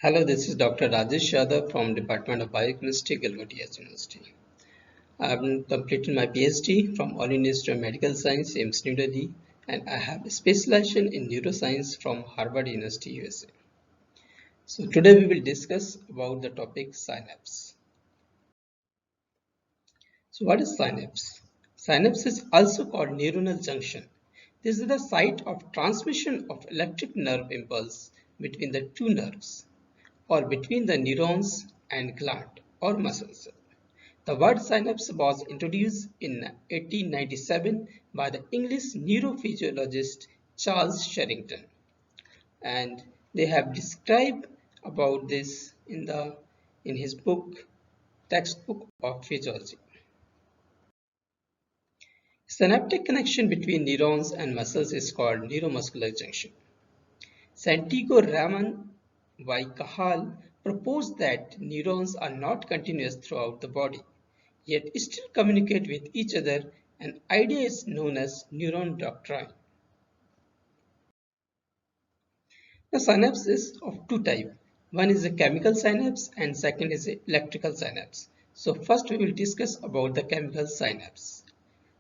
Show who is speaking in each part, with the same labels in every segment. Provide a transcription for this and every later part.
Speaker 1: Hello, this is Dr. Rajesh Yadav from Department of Biochemistry, Galwadias University. I have completed my PhD from All India Institute of Medical Science, AIIMS New Delhi, and I have a specialization in neuroscience from Harvard University, USA. So today we will discuss about the topic synapse. So what is synapse? Synapse is also called neuronal junction. This is the site of transmission of electric nerve impulse between the two nerves, or between the neurons and gland or muscle cell. The word synapse was introduced in 1897 by the English neurophysiologist Charles Sherrington, and they have described about this in his book Textbook of Physiology. Synaptic connection between neurons and muscles is called neuromuscular junction. Santiago Ramon y Cajal proposed that neurons are not continuous throughout the body, yet still communicate with each other. An idea is known as neuron doctrine. The synapse is of two types. One is a chemical synapse and second is an electrical synapse. So first we will discuss about the chemical synapse.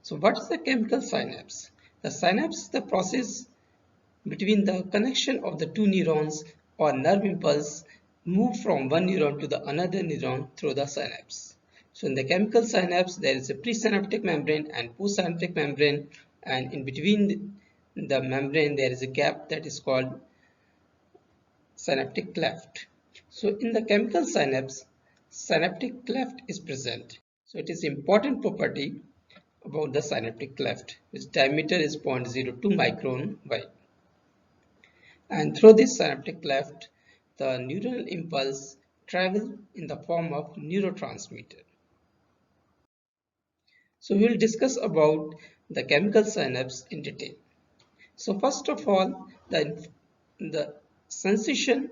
Speaker 1: So what is the chemical synapse? The synapse is the process between the connection of the two neurons or nerve impulse move from one neuron to the another neuron through the synapse. So in the chemical synapse, there is a presynaptic membrane and postsynaptic membrane, and in between the membrane there is a gap that is called synaptic cleft. So in the chemical synapse, synaptic cleft is present. So it is important property about the synaptic cleft, which diameter is 0.02 micron wide. And through this synaptic cleft, the neuronal impulse travels in the form of neurotransmitter. So we will discuss about the chemical synapse in detail. So first of all, the sensation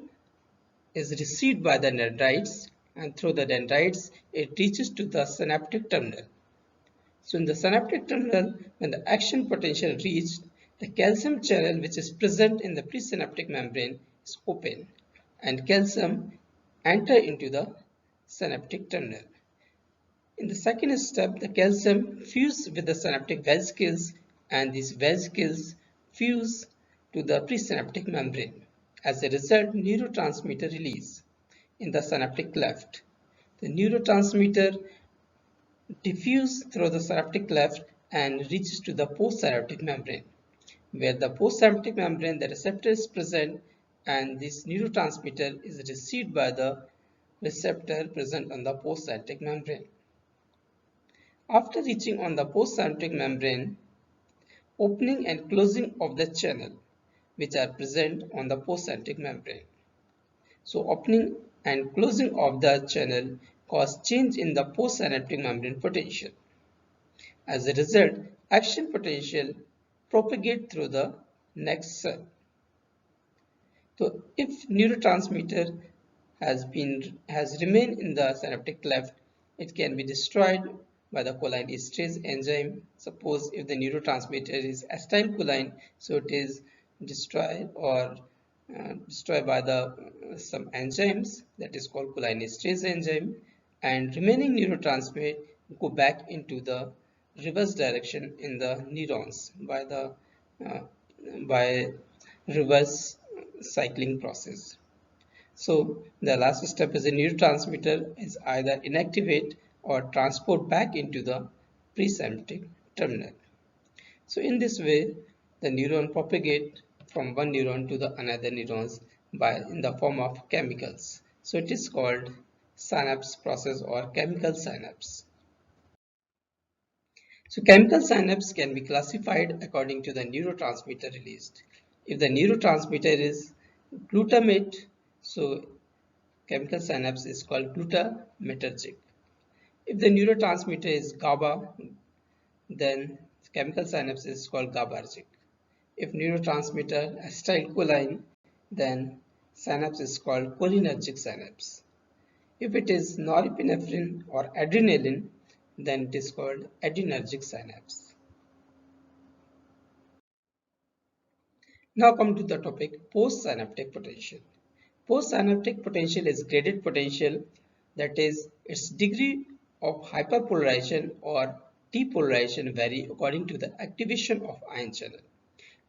Speaker 1: is received by the dendrites, and through the dendrites it reaches to the synaptic terminal. So in the synaptic terminal, when the action potential reached, the calcium channel which is present in the presynaptic membrane is open and calcium enter into the synaptic terminal. In the second step, the calcium fuses with the synaptic vesicles and these vesicles fuse to the presynaptic membrane. As a result, neurotransmitter release in the synaptic cleft. The neurotransmitter diffuse through the synaptic cleft and reaches to the postsynaptic membrane, where the postsynaptic membrane the receptor is present and this neurotransmitter is received by the receptor present on the postsynaptic membrane. After reaching on the postsynaptic membrane, opening and closing of the channel which are present on the postsynaptic membrane. So opening and closing of the channel cause change in the postsynaptic membrane potential. As a result, action potential propagate through the next cell. So if neurotransmitter has remained in the synaptic cleft, it can be destroyed by the cholinesterase enzyme. Suppose if the neurotransmitter is acetylcholine, so it is destroyed by some enzymes that is called cholinesterase enzyme, and remaining neurotransmitter go back into the reverse direction in the neurons by reverse cycling process. So the last step is a neurotransmitter is either inactivate or transport back into the presynaptic terminal. So in this way, the neuron propagate from one neuron to the another neurons in the form of chemicals. So it is called synapse process or chemical synapse. So chemical synapse can be classified according to the neurotransmitter released. If the neurotransmitter is glutamate, so chemical synapse is called glutamatergic. If the neurotransmitter is GABA, then chemical synapse is called GABAergic. If neurotransmitter acetylcholine, then synapse is called cholinergic synapse. If it is norepinephrine or adrenaline, then it is called adrenergic synapse. Now come to the topic postsynaptic potential. Postsynaptic potential is graded potential, that is, its degree of hyperpolarization or depolarization vary according to the activation of ion channel.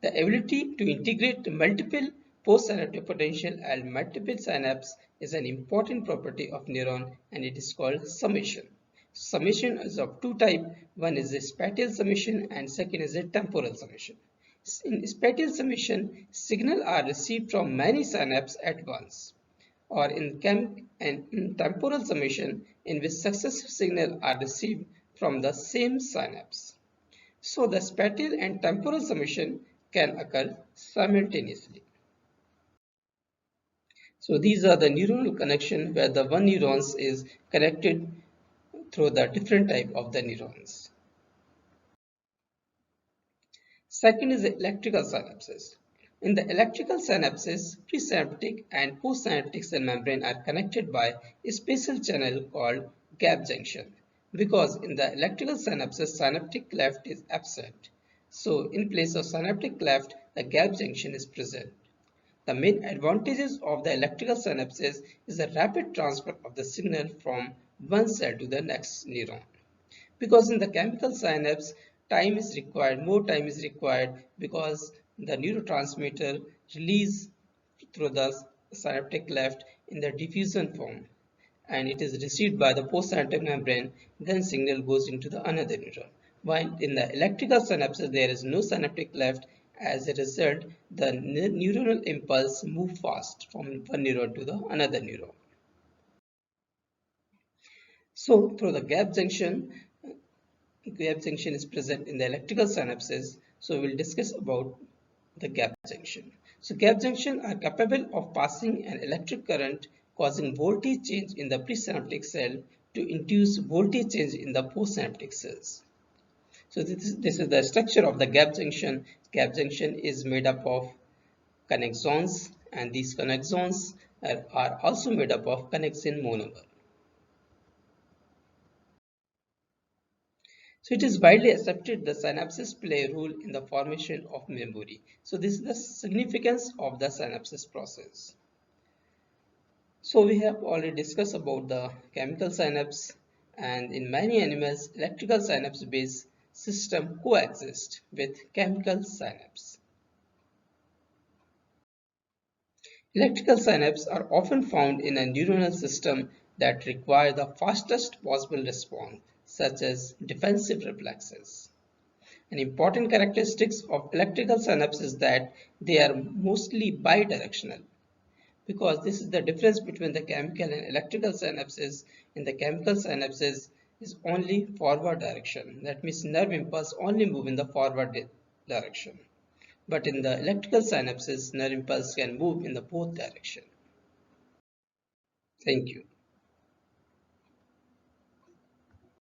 Speaker 1: The ability to integrate multiple postsynaptic potential and multiple synapses is an important property of neuron, and it is called summation. Summation is of two types. One is a spatial summation and second is a temporal summation. In spatial summation, signals are received from many synapses at once, or in temporal summation, in which successive signals are received from the same synapse. So the spatial and temporal summation can occur simultaneously. So these are the neuronal connection where the one neurons is connected through the different type of the neurons. Second is the electrical synapses. In the electrical synapses, presynaptic and postsynaptic cell membrane are connected by a special channel called gap junction. Because in the electrical synapses, synaptic cleft is absent. So in place of synaptic cleft, the gap junction is present. The main advantages of the electrical synapses is the rapid transfer of the signal from one cell to the next neuron. Because in the chemical synapse, more time is required because the neurotransmitter release through the synaptic cleft in the diffusion form, and it is received by the postsynaptic membrane, then signal goes into the another neuron. While in the electrical synapses there is no synaptic cleft, as a result the neuronal impulse move fast from one neuron to the another neuron. So through the gap junction is present in the electrical synapses. So we'll discuss about the gap junction. So gap junction are capable of passing an electric current causing voltage change in the presynaptic cell to induce voltage change in the postsynaptic cells. So this is the structure of the gap junction. Gap junction is made up of connexons, and these connexons are also made up of connexin monomer. So it is widely accepted that synapses play a role in the formation of memory. So this is the significance of the synapses process. So we have already discussed about the chemical synapse, and in many animals, electrical synapse based system coexist with chemical synapse. Electrical synapses are often found in a neuronal system that require the fastest possible response, such as defensive reflexes. An important characteristic of electrical synapses is that they are mostly bidirectional, because this is the difference between the chemical and electrical synapses. In the chemical synapses is only forward direction. That means nerve impulse only move in the forward direction. But in the electrical synapses, nerve impulse can move in the both direction. Thank you.